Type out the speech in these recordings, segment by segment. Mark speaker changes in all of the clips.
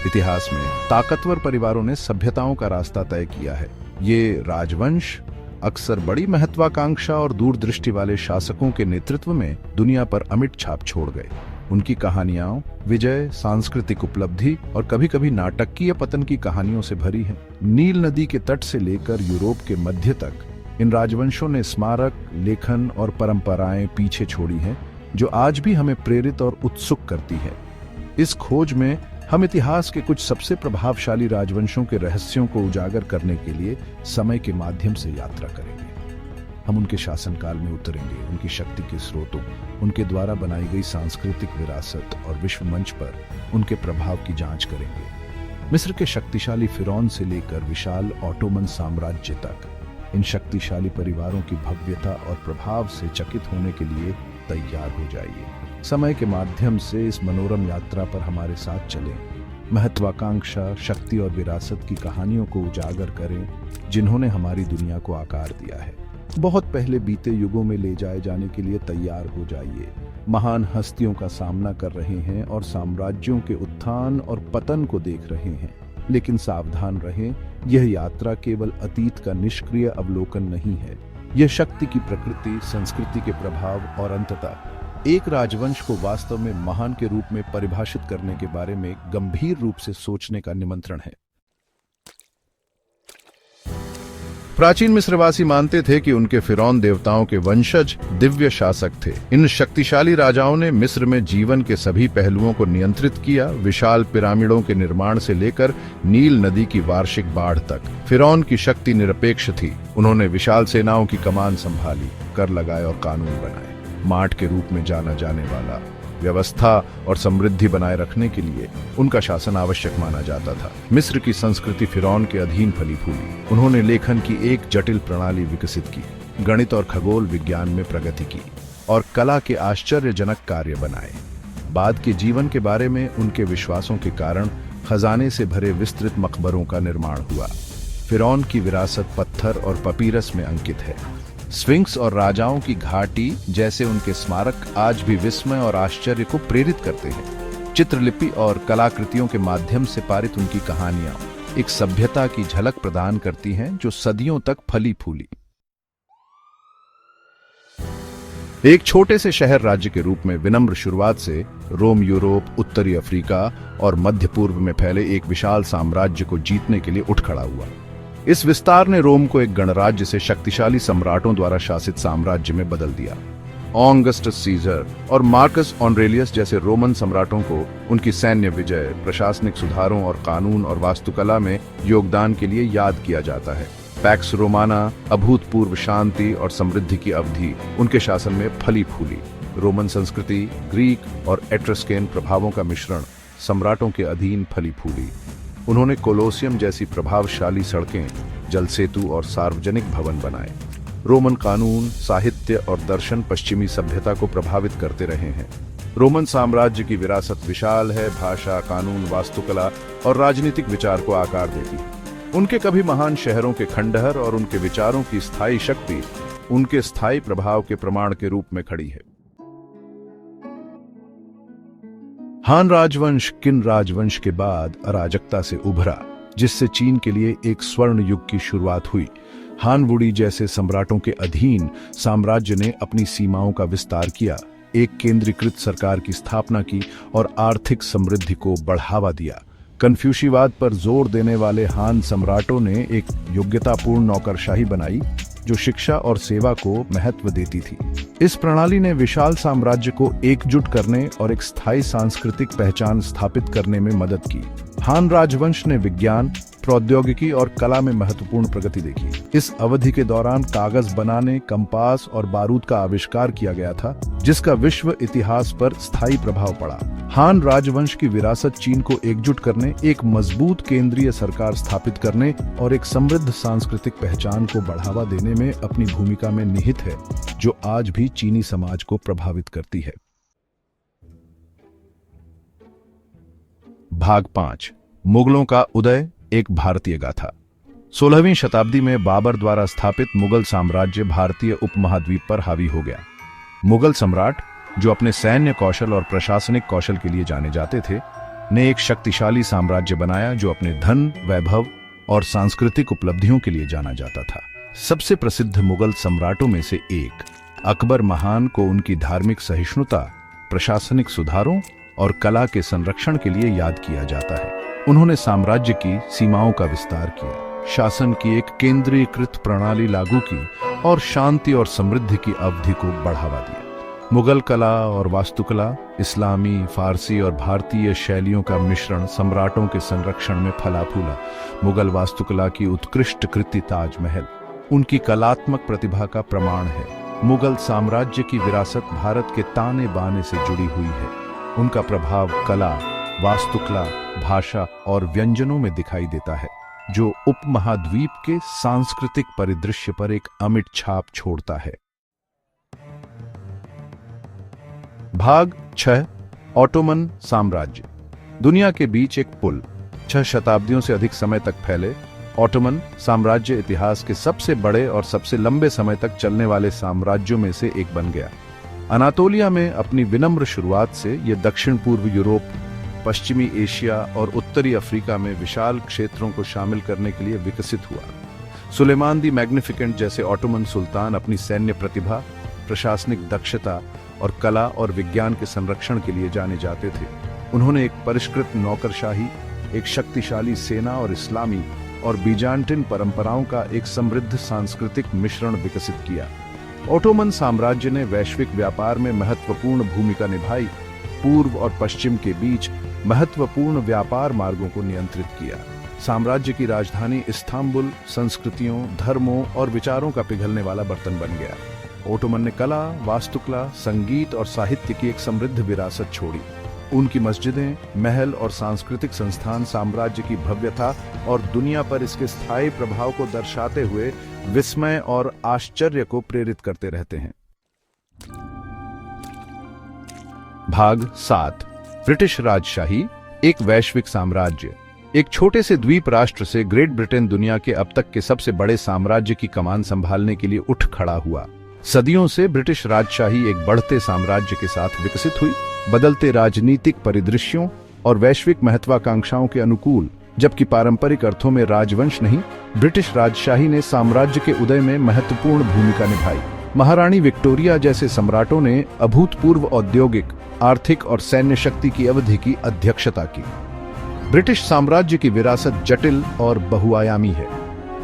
Speaker 1: इतिहास में ताकतवर परिवारों ने सभ्यताओं का रास्ता तय किया है। ये राजवंश अक्सर बड़ी महत्वाकांक्षा और दूरदृष्टि वाले शासकों के नेतृत्व में दुनिया पर अमिट छाप छोड़ गए। उनकी कहानियां विजय, सांस्कृतिक उपलब्धि और कभी-कभी नाटकीय पतन की कहानियों से भरी हैं। नील नदी के तट से लेकर यूरोप के मध्य तक इन राजवंशों ने स्मारक, लेखन और परंपराएं पीछे छोड़ी हैं, जो आज भी हमें प्रेरित और उत्सुक करती है। इस खोज में हम इतिहास के कुछ सबसे प्रभावशाली राजवंशों के रहस्यों को उजागर करने के लिए समय के माध्यम से यात्रा करेंगे। हम उनके शासनकाल में उतरेंगे, उनकी शक्ति के स्रोतों, उनके द्वारा बनाई गई सांस्कृतिक विरासत और विश्व मंच पर उनके प्रभाव की जांच करेंगे। मिस्र के शक्तिशाली फिरौन से लेकर विशाल ऑटोमन साम्राज्य तक इन शक्तिशाली परिवारों की भव्यता और प्रभाव से चकित होने के लिए तैयार हो जाइए। समय के माध्यम से इस मनोरम यात्रा पर हमारे साथ चलें। महत्वाकांक्षा, शक्ति और विरासत की कहानियों को उजागर करें, जिन्होंने हमारी दुनिया को आकार दिया है। बहुत पहले बीते युगों में ले जाए जाने के लिए तैयार हो जाइए। महान हस्तियों का सामना कर रहे हैं और साम्राज्यों के उत्थान और पतन को देख रहे हैं। लेकिन सावधान रहें, यह यात्रा केवल अतीत का निष्क्रिय अवलोकन नहीं है। यह शक्ति की प्रकृति, संस्कृति के प्रभाव और अंततः एक राजवंश को वास्तव में महान के रूप में परिभाषित करने के बारे में गंभीर रूप से सोचने का निमंत्रण है। प्राचीन मिस्रवासी मानते थे कि उनके फिरौन देवताओं के वंशज दिव्य शासक थे। इन शक्तिशाली राजाओं ने मिस्र में जीवन के सभी पहलुओं को नियंत्रित किया, विशाल पिरामिडों के निर्माण से लेकर नील नदी की वार्षिक बाढ़ तक। फिरौन की शक्ति निरपेक्ष थी। उन्होंने विशाल सेनाओं की कमान संभाली, कर लगाए और कानून बनाए। मार्ट के रूप में जाना जाने वाला व्यवस्था और समृद्धि बनाए रखने के लिए उनका शासन आवश्यक माना जाता था। मिस्र की संस्कृति फिरौन के अधीन फली फूली। उन्होंने लेखन की एक जटिल प्रणाली विकसित की, गणित और खगोल विज्ञान में प्रगति की और कला के आश्चर्यजनक कार्य बनाए। बाद के जीवन के बारे में उनके विश्वासों के कारण खजाने से भरे विस्तृत मकबरों का निर्माण हुआ। फिरौन की विरासत पत्थर और पपीरस में अंकित है। स्फिंक्स और राजाओं की घाटी जैसे उनके स्मारक आज भी विस्मय और आश्चर्य को प्रेरित करते हैं। चित्रलिपि और कलाकृतियों के माध्यम से पारित उनकी कहानियां एक सभ्यता की झलक प्रदान करती हैं, जो सदियों तक फली फूली। एक छोटे से शहर राज्य के रूप में विनम्र शुरुआत से रोम यूरोप, उत्तरी अफ्रीका और मध्य पूर्व में फैले एक विशाल साम्राज्य को जीतने के लिए उठ खड़ा हुआ। इस विस्तार ने रोम को एक गणराज्य से शक्तिशाली सम्राटों द्वारा शासित साम्राज्य में बदल दिया। ऑगस्टस सीजर और मार्कस ऑरेलियस जैसे रोमन सम्राटों को उनकी सैन्य विजय, प्रशासनिक सुधारों और कानून और वास्तुकला में योगदान के लिए याद किया जाता है। पैक्स रोमाना, अभूतपूर्व शांति और समृद्धि की अवधि उनके शासन में फली फूली। रोमन संस्कृति, ग्रीक और एट्रस्केन प्रभावों का मिश्रण सम्राटों के अधीन फली फूली। उन्होंने कोलोसियम जैसी प्रभावशाली सड़कें, जल सेतु और सार्वजनिक भवन बनाए। रोमन कानून, साहित्य और दर्शन पश्चिमी सभ्यता को प्रभावित करते रहे हैं। रोमन साम्राज्य की विरासत विशाल है। भाषा, कानून, वास्तुकला और राजनीतिक विचार को आकार देती है। उनके कभी महान शहरों के खंडहर और उनके विचारों की स्थायी शक्ति उनके स्थायी प्रभाव के प्रमाण के रूप में खड़ी है। हान राजवंश किन राजवंश के बाद अराजकता से उभरा, जिससे चीन के लिए एक स्वर्ण युग की शुरुआत हुई। हान वुडी जैसे सम्राटों के अधीन साम्राज्य ने अपनी सीमाओं का विस्तार किया, एक केंद्रीकृत सरकार की स्थापना की और आर्थिक समृद्धि को बढ़ावा दिया। कन्फ्यूशीवाद पर जोर देने वाले हान सम्राटों ने एक योग्यतापूर्ण नौकरशाही बनाई, जो शिक्षा और सेवा को महत्व देती थी। इस प्रणाली ने विशाल साम्राज्य को एकजुट करने और एक स्थायी सांस्कृतिक पहचान स्थापित करने में मदद की। हान राजवंश ने विज्ञान, प्रौद्योगिकी और कला में महत्वपूर्ण प्रगति देखी। इस अवधि के दौरान कागज बनाने, कंपास और बारूद का आविष्कार किया गया था, जिसका विश्व इतिहास पर स्थायी प्रभाव पड़ा। हान राजवंश की विरासत चीन को एकजुट करने, एक मजबूत केंद्रीय सरकार स्थापित करने और एक समृद्ध सांस्कृतिक पहचान को बढ़ावा देने में अपनी भूमिका में निहित है, जो आज भी चीनी समाज को प्रभावित करती है। भाग 5, मुगलों का उदय, एक भारतीय गाथा। 16वीं शताब्दी में बाबर द्वारा स्थापित मुगल साम्राज्य भारतीय उपमहाद्वीप पर हावी हो गया। मुगल सम्राट, जो अपने सैन्य कौशल और प्रशासनिक कौशल के लिए जाने जाते थे, ने एक शक्तिशाली साम्राज्य बनाया जो अपने धन, वैभव और सांस्कृतिक उपलब्धियों के लिए जाना जाता था। सबसे प्रसिद्ध मुगल सम्राटों में से एक अकबर महान को उनकी धार्मिक सहिष्णुता, प्रशासनिक सुधारों और कला के संरक्षण के लिए याद किया जाता है। उन्होंने साम्राज्य की सीमाओं का विस्तार किया, शासन की एक केंद्रीकृत प्रणाली लागू की और शांति और समृद्धि की अवधि को बढ़ावा दिया। मुगल कला और वास्तुकला, इस्लामी, फारसी और भारतीय शैलियों का मिश्रण सम्राटों के संरक्षण में फला फूला। मुगल वास्तुकला की उत्कृष्ट कृति ताजमहल उनकी कलात्मक प्रतिभा का प्रमाण है। मुगल साम्राज्य की विरासत भारत के ताने बाने से जुड़ी हुई है। उनका प्रभाव कला, वास्तुकला, भाषा और व्यंजनों में दिखाई देता है, जो उपमहाद्वीप के सांस्कृतिक परिदृश्य पर एक अमिट छाप छोड़ता है। भाग 6 ऑटोमन साम्राज्य। दुनिया के बीच एक पुल। 6 शताब्दियों से अधिक समय तक फैले ऑटोमन साम्राज्य इतिहास के सबसे बड़े और सबसे लंबे समय तक चलने वाले साम्राज्यों में से एक बन गया। अनातोलिया में अपनी विनम्र शुरुआत से यह दक्षिण पूर्व यूरोप, पश्चिमी एशिया और उत्तरी अफ्रीका में विशाल क्षेत्रों को शामिल करने के लिए विकसित हुआ। सुलेमान दी मैग्निफिकेंट जैसे ऑटोमन सुल्तान अपनी सैन्य प्रतिभा, प्रशासनिक दक्षता और कला और विज्ञान के संरक्षण के लिए जाने जाते थे। उन्होंने एक परिष्कृत नौकरशाही, एक शक्तिशाली सेना और इस्लामी और बीजान्टिन परंपराओं का एक समृद्ध सांस्कृतिक मिश्रण विकसित किया। ऑटोमन साम्राज्य ने वैश्विक व्यापार में महत्वपूर्ण भूमिका निभाई, पूर्व और पश्चिम के बीच महत्वपूर्ण व्यापार मार्गों को नियंत्रित किया। साम्राज्य की राजधानी इस्तांबुल संस्कृतियों, धर्मों और विचारों का पिघलने वाला बर्तन बन गया। ओटोमन ने कला, वास्तुकला, संगीत और साहित्य की एक समृद्ध विरासत छोड़ी। उनकी मस्जिदें, महल और सांस्कृतिक संस्थान साम्राज्य की भव्यता और दुनिया पर इसके स्थायी प्रभाव को दर्शाते हुए विस्मय और आश्चर्य को प्रेरित करते रहते हैं। भाग 7 ब्रिटिश राजशाही, एक वैश्विक साम्राज्य। एक छोटे से द्वीप राष्ट्र से ग्रेट ब्रिटेन दुनिया के अब तक के सबसे बड़े साम्राज्य की कमान संभालने के लिए उठ खड़ा हुआ। सदियों से ब्रिटिश राजशाही एक बढ़ते साम्राज्य के साथ विकसित हुई, बदलते राजनीतिक परिदृश्यों और वैश्विक महत्वाकांक्षाओं के अनुकूल। जबकि पारंपरिक अर्थों में राजवंश नहीं, ब्रिटिश राजशाही ने साम्राज्य के उदय में महत्वपूर्ण भूमिका निभाई। महारानी विक्टोरिया जैसे सम्राटों ने अभूतपूर्व औद्योगिक, आर्थिक और सैन्य शक्ति की अवधि की अध्यक्षता की। ब्रिटिश साम्राज्य की विरासत जटिल और बहुआयामी है।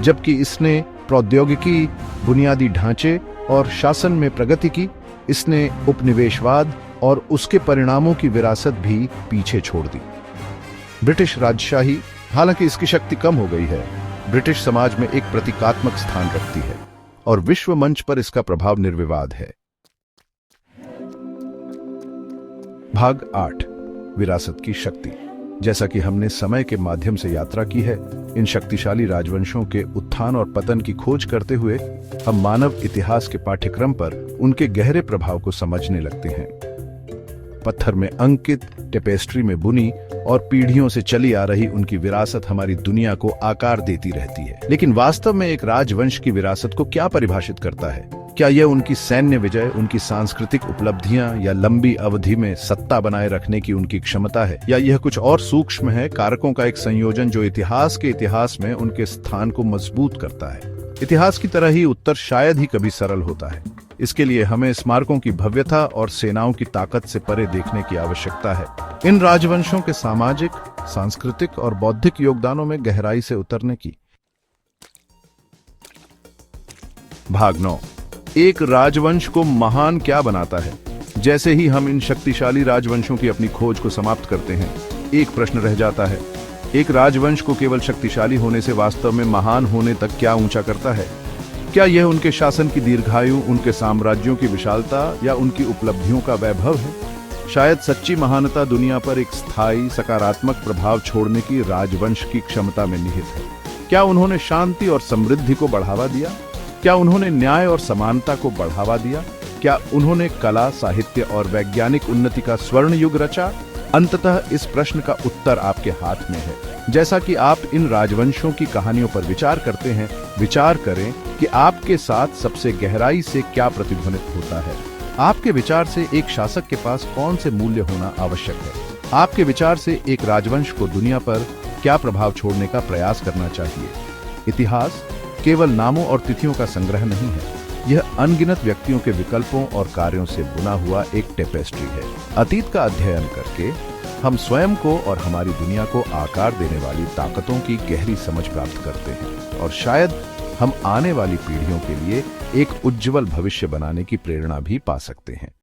Speaker 1: जबकि इसने प्रौद्योगिकी, बुनियादी ढांचे और शासन में प्रगति की, इसने उपनिवेशवाद और उसके परिणामों की विरासत भी पीछे छोड़ दी। ब्रिटिश राजशाही, हालांकि इसकी शक्ति कम हो गई है, ब्रिटिश समाज में एक प्रतीकात्मक स्थान रखती है और विश्व मंच पर इसका प्रभाव निर्विवाद है। भाग 8 विरासत की शक्ति। जैसा कि हमने समय के माध्यम से यात्रा की है, इन शक्तिशाली राजवंशों के उत्थान और पतन की खोज करते हुए हम मानव इतिहास के पाठ्यक्रम पर उनके गहरे प्रभाव को समझने लगते हैं। पत्थर में अंकित, टेपेस्ट्री में बुनी और पीढ़ियों से चली आ रही उनकी विरासत हमारी दुनिया को आकार देती रहती है। लेकिन वास्तव में एक राजवंश की विरासत को क्या परिभाषित करता है? क्या यह उनकी सैन्य विजय, उनकी सांस्कृतिक उपलब्धियां या लंबी अवधि में सत्ता बनाए रखने की उनकी क्षमता है, या यह कुछ और सूक्ष्म है, कारकों का एक संयोजन जो इतिहास में उनके स्थान को मजबूत करता है? इतिहास की तरह ही उत्तर शायद ही कभी सरल होता है। इसके लिए हमें स्मारकों की भव्यता और सेनाओं की ताकत से परे देखने की आवश्यकता है। इन राजवंशों के सामाजिक, सांस्कृतिक और बौद्धिक योगदानों में गहराई से उतरने की। भाग 9 एक राजवंश को महान क्या बनाता है? जैसे ही हम इन शक्तिशाली राजवंशों की अपनी खोज को समाप्त करते हैं, एक प्रश्न रह जाता है, एक राजवंश को केवल शक्तिशाली होने से वास्तव में महान होने तक क्या ऊंचा करता है? क्या यह उनके शासन की दीर्घायु, उनके साम्राज्यों की विशालता या उनकी उपलब्धियों का वैभव है? शायद सच्ची महानता दुनिया पर एक स्थायी, सकारात्मक प्रभाव छोड़ने की राजवंश की क्षमता में निहित है। क्या उन्होंने शांति और समृद्धि को बढ़ावा दिया? क्या उन्होंने न्याय और समानता को बढ़ावा दिया? क्या उन्होंने कला, साहित्य और वैज्ञानिक उन्नति का स्वर्ण युग रचा? अंततः इस प्रश्न का उत्तर आपके हाथ में है। जैसा कि आप इन राजवंशों की कहानियों पर विचार करते हैं, विचार करें कि आपके साथ सबसे गहराई से क्या प्रतिध्वनित होता है। आपके विचार से एक शासक के पास कौन से मूल्य होना आवश्यक है? आपके विचार से एक राजवंश को दुनिया पर क्या प्रभाव छोड़ने का प्रयास करना चाहिए? इतिहास केवल नामों और तिथियों का संग्रह नहीं है, यह अनगिनत व्यक्तियों के विकल्पों और कार्यों से बुना हुआ एक टेपेस्ट्री है। अतीत का अध्ययन करके हम स्वयं को और हमारी दुनिया को आकार देने वाली ताकतों की गहरी समझ प्राप्त करते हैं और शायद हम आने वाली पीढ़ियों के लिए एक उज्जवल भविष्य बनाने की प्रेरणा भी पा सकते हैं।